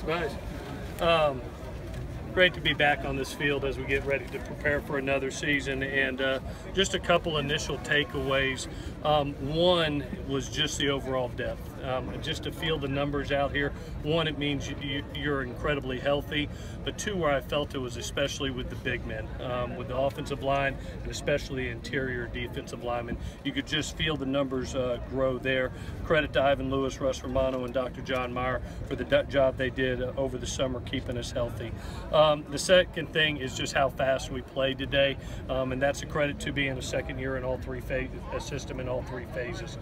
Nice. Great to be back on this field as we get ready to prepare for another season, and just a couple initial takeaways. One was just the overall depth. Just to feel the numbers out here. One, it means you're incredibly healthy, but two, where I felt it was especially with the big men, with the offensive line and especially interior defensive linemen. You could just feel the numbers grow there. Credit to Ivan Lewis, Russ Romano, and Dr. John Meyer for the job they did over the summer keeping us healthy. The second thing is just how fast we played today, and that's a credit to being a second year in all three phases, a system in all three phases.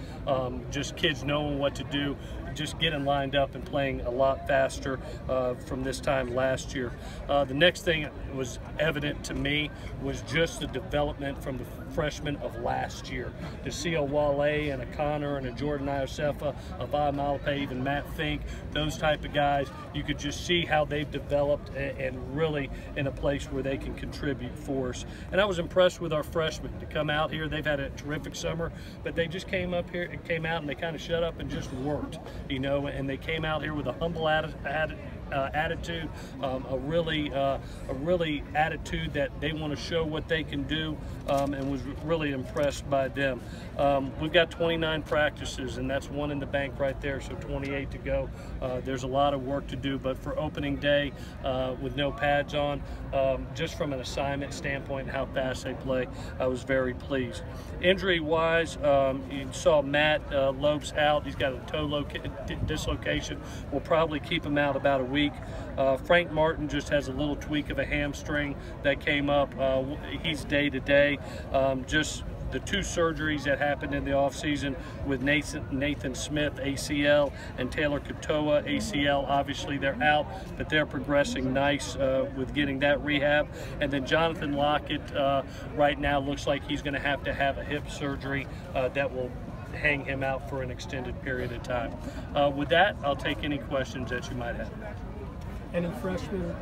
Just kids knowing what to do, just getting lined up and playing a lot faster from this time last year. The next thing that was evident to me was just the development from the freshmen of last year. To see a Wale and a Connor and a Jordan Iosefa, a Bob Malape, even Matt Fink, those type of guys, you could just see how they've developed and really in a place where they can contribute for us. And I was impressed with our freshmen to come out here. They've had a terrific summer, but they just came out and they kind of shut up and just worked, you know, and they came out here with a humble attitude, a really attitude that they want to show what they can do, and was really impressed by them. We've got 29 practices, and that's one in the bank right there, so 28 to go. There's a lot of work to do, but for opening day with no pads on, just from an assignment standpoint and how fast they play, I was very pleased. Injury-wise, you saw Matt Lopes out. He's got a toe dislocation. We'll probably keep him out about a week. Frank Martin just has a little tweak of a hamstring that came up. He's day-to-day. Just the two surgeries that happened in the offseason with Nathan Smith, ACL, and Taylor Katoa, ACL. Obviously, they're out, but they're progressing nice with getting that rehab. And then Jonathan Lockett right now looks like he's going to have a hip surgery that will hang him out for an extended period of time. With that, I'll take any questions that you might have. Any freshmen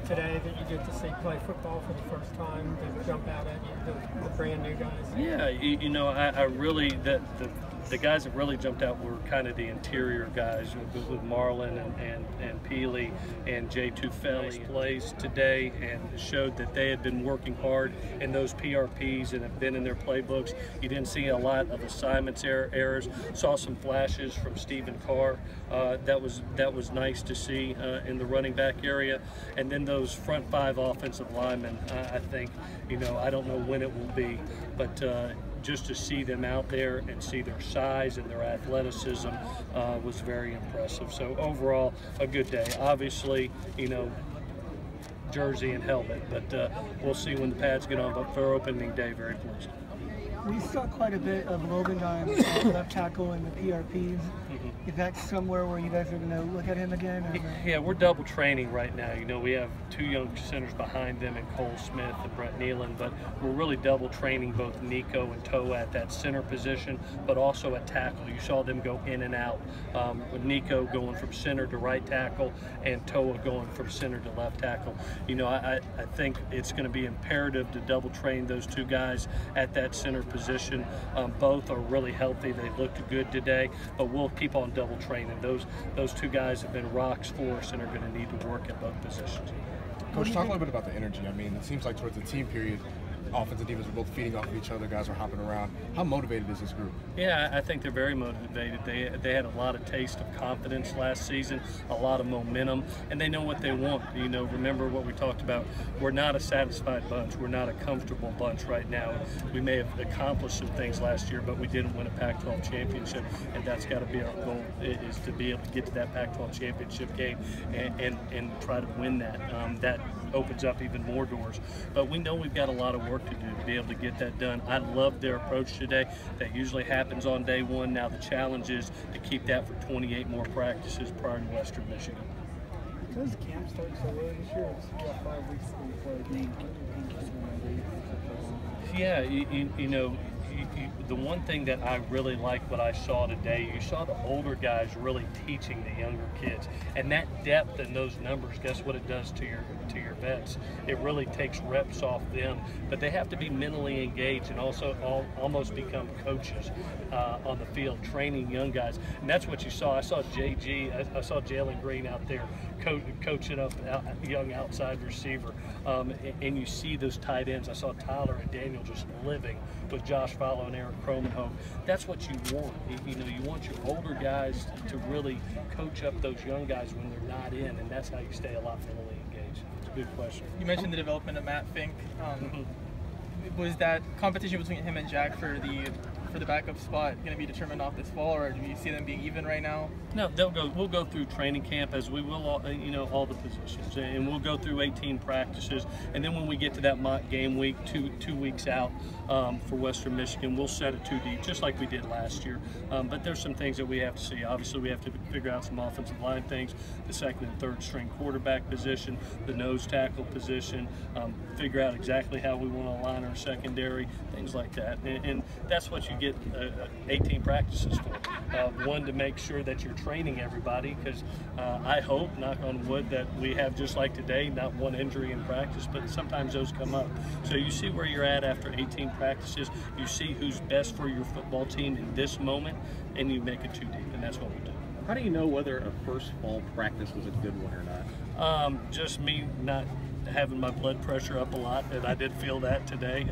today that you get to see play football for the first time that jump out at you, the brand new guys? Yeah, you know, I really, the guys that really jumped out were kind of the interior guys with Marlon and Peely and Jay Tufeli. Plays today and showed that they had been working hard in those PRPs and have been in their playbooks. You didn't see a lot of assignments errors. Saw some flashes from Stephen Carr. That was nice to see in the running back area. And then those front five offensive linemen, I think, you know, I don't know when it will be, but just to see them out there and see their size and their athleticism was very impressive. So overall, a good day. Obviously, you know, jersey and helmet, but we'll see when the pads get on. But for opening day, very pleased. We saw quite a bit of Logan on left tackle in the PRPs. Is that somewhere where you guys are going to look at him again? Or? Yeah, we're double training right now. You know, we have two young centers behind them in Cole Smith and Brett Nealon, but we're really double training both Nico and Toa at that center position, but also at tackle. You saw them go in and out, with Nico going from center to right tackle and Toa going from center to left tackle. You know, I think it's going to be imperative to double train those two guys at that center position. Both are really healthy. They looked good today, but we'll keep on double training. Those two guys have been rocks for us and are going to need to work at both positions. Coach, talk a little bit about the energy. I mean, it seems like towards the team period, offense and defense are both feeding off of each other. Guys are hopping around. How motivated is this group? Yeah, I think they're very motivated. They had a lot of taste of confidence last season, a lot of momentum, and they know what they want. You know, remember what we talked about. We're not a satisfied bunch. We're not a comfortable bunch right now. We may have accomplished some things last year, but we didn't win a Pac-12 championship, and that's got to be our goal, is to be able to get to that Pac-12 championship game and try to win that. That opens up even more doors. But we know we've got a lot of work to do to be able to get that done. I love their approach today. That usually happens on day one. Now the challenge is to keep that for 28 more practices prior to Western Michigan. Does camp start so early this year? It's about 5 weeks before the game. Yeah, you know, the one thing that I really liked what I saw today, you saw the older guys really teaching the younger kids, and that depth and those numbers, guess what it does to your vets? It really takes reps off them, but they have to be mentally engaged and also almost become coaches on the field, training young guys, and that's what you saw. I saw JG, I saw Jalen Green out there coaching up a young outside receiver, and you see those tight ends. I saw Tyler and Daniel just living with Josh Fallow and Eric Cromenhoek. That's what you want. You want your older guys to really coach up those young guys when they're not in, and that's how you stay a lot mentally engaged. It's a good question. You mentioned the development of Matt Fink. Was that competition between him and Jack for the backup spot going to be determined off this fall, or do you see them being even right now? No, we'll go through training camp as we will all, all the positions, and we'll go through 18 practices, and then when we get to that mock game week, two weeks out for Western Michigan, we'll set it 2 deep, just like we did last year. But there's some things that we have to see. Obviously, we have to figure out some offensive line things, the second and third string quarterback position, the nose tackle position, figure out exactly how we want to align our secondary, things like that. And that's what you get 18 practices for. One, to make sure that you're training everybody, because I hope, knock on wood, that we have, just like today, not one injury in practice, but sometimes those come up. So you see where you're at after 18 practices, you see who's best for your football team in this moment, and you make it 2 deep, and that's what we do. How do you know whether a first fall practice was a good one or not? Just me not having my blood pressure up a lot, and I did feel that today.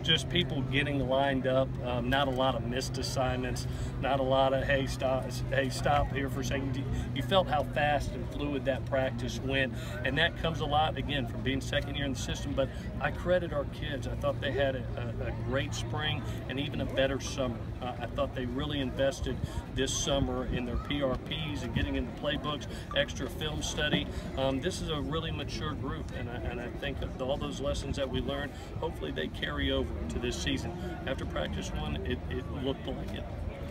Just people getting lined up, not a lot of missed assignments, not a lot of hey stop here for a second. You felt how fast and fluid that practice went, and that comes a lot again from being second year in the system. But I credit our kids. I thought they had a great spring and even a better summer. I thought they really invested this summer in their PRPs and getting into playbooks, extra film study. This is a really mature group, and I think of all those lessons that we learned, hopefully they carry over to this season. After practice 1, it looked like it.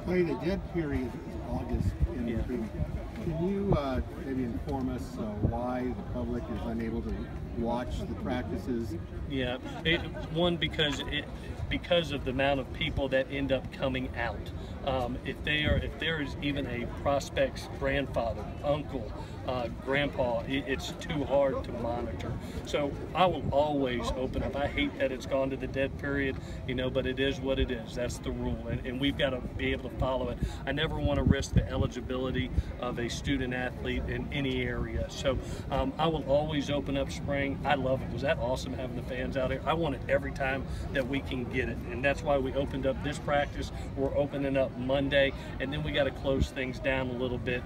The dead period is August. Can you maybe inform us why the public is unable to watch the practices? Yeah, because of the amount of people that end up coming out. If there is even a prospect's grandfather, uncle, grandpa, it's too hard to monitor. So I will always open up. I hate that it's gone to the dead period, but it is what it is. That's the rule, and we've got to be able to follow it. I never want to risk the eligibility of a student athlete in any area. So I will always open up spring. I love it. Was that awesome having the fans out here? I want it every time that we can get it, and that's why we opened up this practice. We're opening up Monday, and then we got to close things down a little bit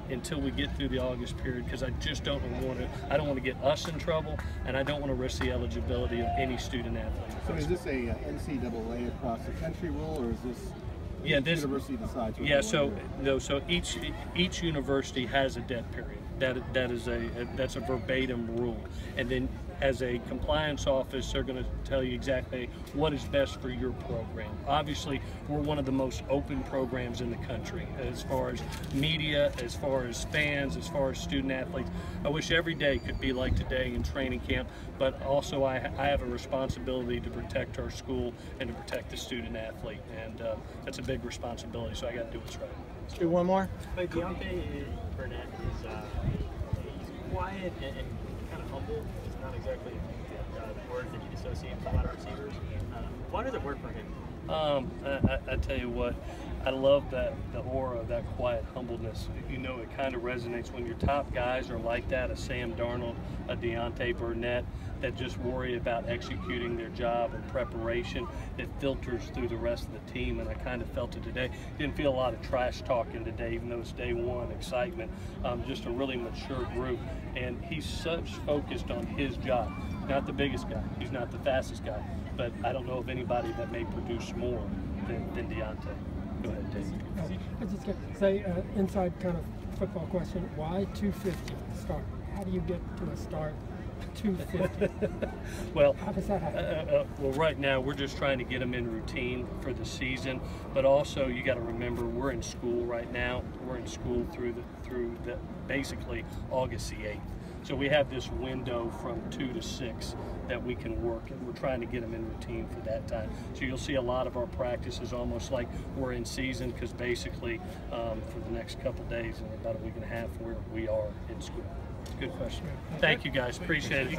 until we get through the August period, because I just don't want to get us in trouble, and I don't want to risk the eligibility of any student athlete. So is this a NCAA across the country rule, or is this? Yeah, this university decides. Yeah, so each university has a dead period. That's a verbatim rule, and then as a compliance office, they're going to tell you exactly what is best for your program. Obviously, we're one of the most open programs in the country as far as media, as far as fans, as far as student athletes. I wish every day could be like today in training camp, but also I have a responsibility to protect our school and to protect the student athlete, and that's a big responsibility, so I got to do what's right. Let's do one more. But Deontay Burnett is he's quiet and kind of humble. It's not exactly the word that you'd associate with a lot of receivers. Why does it work for him? I tell you what, I love the aura of that quiet humbleness. It kind of resonates when your top guys are like that, a Sam Darnold, a Deontay Burnett, that just worry about executing their job and preparation. It filters through the rest of the team, and I kind of felt it today. Didn't feel a lot of trash talking today, even though it's day one, excitement. Just a really mature group, and he's such focused on his job. Not the biggest guy, he's not the fastest guy, but I don't know of anybody that may produce more than Deontay. Go ahead, Dave. I was just going to say, inside kind of football question, why 250 start? How do you get to a start 250? Well, how does that happen? Well, right now we're just trying to get them in routine for the season, but also you got to remember we're in school right now. We're in school through the basically August the 8th. So we have this window from 2 to 6 that we can work, and we're trying to get them in routine for that time. So you'll see a lot of our practices almost like we're in season, because basically for the next couple days and about a week and a half we are in school. It's a good question. Thank you guys, appreciate it.